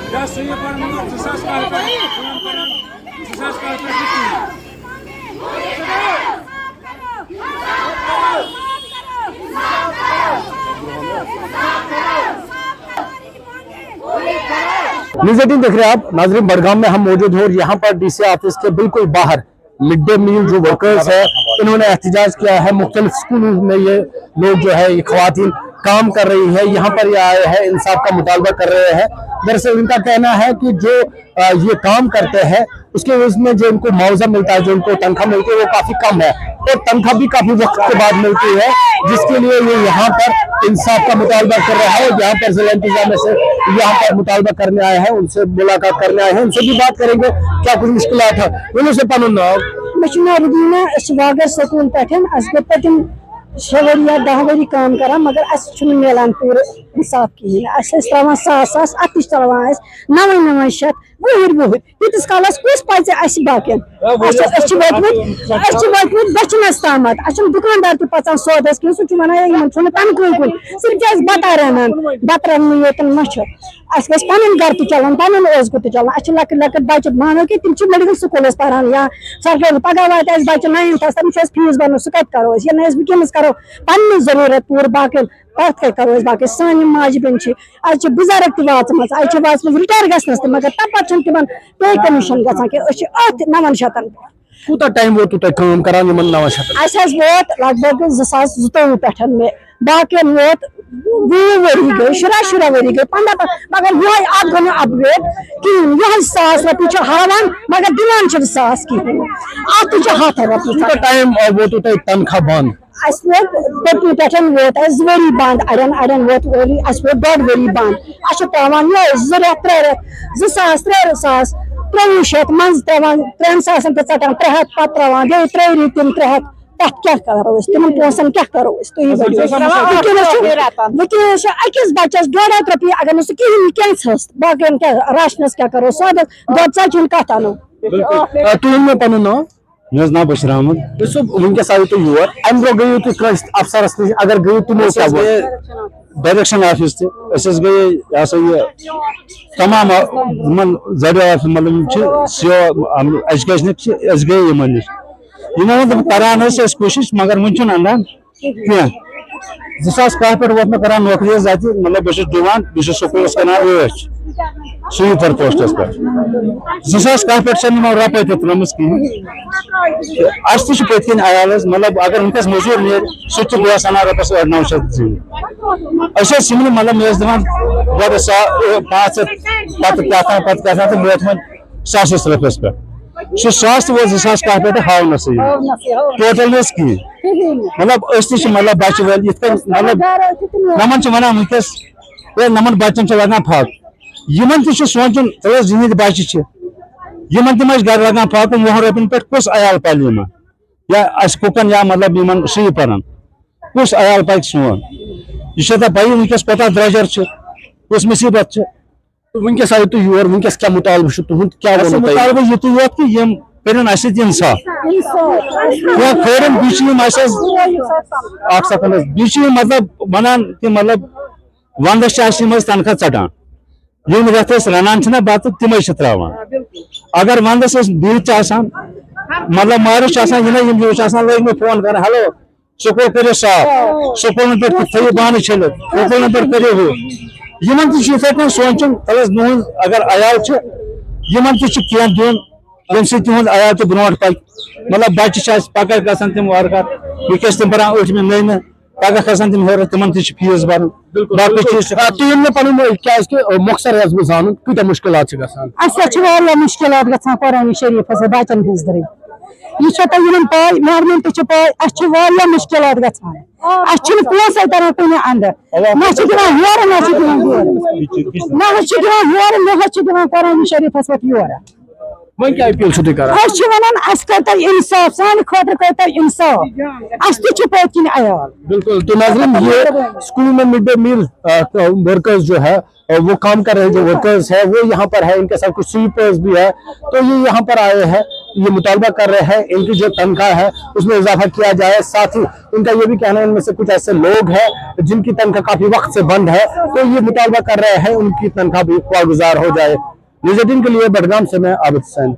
News18 देख रहे हैं आप। नाजरीन, बड़गाम में हम मौजूद हैं और यहाँ पर डीसी ऑफिस के बिल्कुल बाहर मिड डे मील जो वर्कर्स है इन्होंने एहतजाज किया है। मुख्तलिफ स्कूलों में ये लोग जो है ये ख्वातीन काम कर रही है, यहाँ पर ये आए हैं, इंसाफ का मुतालबा कर रहे हैं। दरअसल इनका कहना है कि जो ये काम करते हैं उसके उसमें जो इनको मुआवजा मिलता है, जो इनको तनख्वाह मिलती है वो काफी कम है और तनख्वाह भी काफी वक्त के बाद मिलती है, जिसके लिए ये यहाँ पर इंसाफ का मुतालबा कर रहा है। यहाँ पर जिला इंतजामिया से यहाँ पर मुतालबा करने आए हैं, उनसे मुलाकात करने आए हैं, उनसे भी बात करेंगे क्या कुछ मुश्किलात है। उनसे स्कूल पे 6 वरी या 10 वरी काम करा मगर मिलान पूरे इंसाफ कहें तरान 100 अतवान 9 शत 10 तीस कालस कुछ पज बाकन बचनस ताम दुकानदार तक पचान सौदस कह सह वन तनख्वाह कुन सिर्फ बता रनान बत रन योतन मछ पन गर तो चलान पन ओजगु तो चलान लक लक बच्चे मानो कि तम मेडिकल स्कूल पारान या सरकार पगह वात बच्चे 9th तमिस फीस भर सह कत करो ये वस करो पन्नी जरूरत पूरे बाकी पत करो बाकी सान माज बन बुजुर्ग तम वाचम रिटायर गस मगर तप तम पे कमीशन गत 9 शतन कूता टाइम वो काम कर 9 शतन वोत लगभग 2022 पे मे बाकी वोत 20 वरी गई 10 वरी गई 15 मगर ये गो अपग्रेड कहें यह 100 रुपये हावान मगर दिलान 100 कहें अत 100 रुपये टाइम वो तनख्वाह बंद पत्नी पे वोत 2 वरी बंद अड़न वोत वरी वोत 1.5 वरी बंद पान 2 रेत 3 रेत 2 सास 23 शत मज त्रान 3 सासन पे षटान 300 पे त्रान बे 3 रेत 300 तथ क्या करो तम पोसन क्या करो वकील अकिस बच्चस 1.5 रुपये अगर सह कहें क्या बाकी क्या राशनस क्या करो सद दुन कत अनो तुम पन नाव मेरा नाम बशीर अहमद वनकस आयु तुम योर अम ब्रो गयु तुम कस अफसरस नश अगर गयु तुमो डायरेक्शन ऑफिस गए ये तमाम जरिया मतलब एजुकेशन गए इन नश करान कोशिश मगर वन अंदान कह 2010 पे वो मैं करान नौकरी मतलब बस दिवान बस स्कूल कर स्वीपर पोस्टस पे 2010 पे रुपये तुलम कहें पत्न आयाल मतलब अगर वनकस मजूर नीर सह बस अना रुपये 900 जीन मतलब मे दिवान 500 पे वोत 100 रुपये पे सह 100 वो 2010 पे हावन टोटल कहें मतलब मतलब बच्चे वाल मतलब नमन वन वनकस नमन बच्चन लगान फक इन सोचन चलो जिंद बच्चे इन तम गर लगान फक 2 रुपये पे कुछ अयाल पल या कुकन या मतलब इन स्वीपरन कुछ अयाल पल सोन यह पी वनकस कोता द्रजर कुछ मुसीबत वनकस आयु तुम योर वनकस क्या मुतालबा तुंद क्या मुतालबा युत योत कि यम करें इंसाफ खोरन बीच मतलब वनान कि मतलब वंदस तनख्वाह चटान यम रेत रनान बत तम त्रावान अगर वंदस बीच मतलब मार्च लग फोन कर हेलो स्कूल करो साफ स्कूल पे थो बान छलित स्कूल पे करो हूँ इन पे सोचन तल अगर अयाल इन कह दिन ये तुद आया तो ब्रो पक मतलब बच्चे पकड़ गसान तम वार वनकस तम पान 8 नई पगह खसान तम हेर तम फीस भर बाकी चीज तुम पे क्या मकसद जान कूत मुश्किल मुश्किल ग कुरान शरीफ बचन हज दर यह तुम पाई गवर्नमेंट पाई मुश्किल गसान पोस तरह कुन अंदर ना दिवान योर ना दिवान योर ना दिवान कुरान शरीफस पे योर वन क्या अपील वन इंसाफ सान खत इंसाफ पत्न अयाल बिल्कुल। तो नाज़रीन ये स्कूल में मिड डे मील वर्कर्स जो है वो काम कर रहे जो वर्कर्स है वो यहाँ पर है, इनके साथ कुछ स्वीपर्स भी है, तो ये यहाँ पर आए हैं, ये मुतालबा कर रहे हैं इनकी जो तनख्वाह है उसमें इजाफा किया जाए। साथ ही उनका ये भी कहना है इनमें से कुछ ऐसे लोग हैं जिनकी तनख्वाह काफी वक्त से बंद है, तो ये मुतालबा कर रहे हैं उनकी तनख्वाह भी गुजार हो जाए। न्यूज़ 18 के लिए बडगाम से मैं आबिद हुसैन।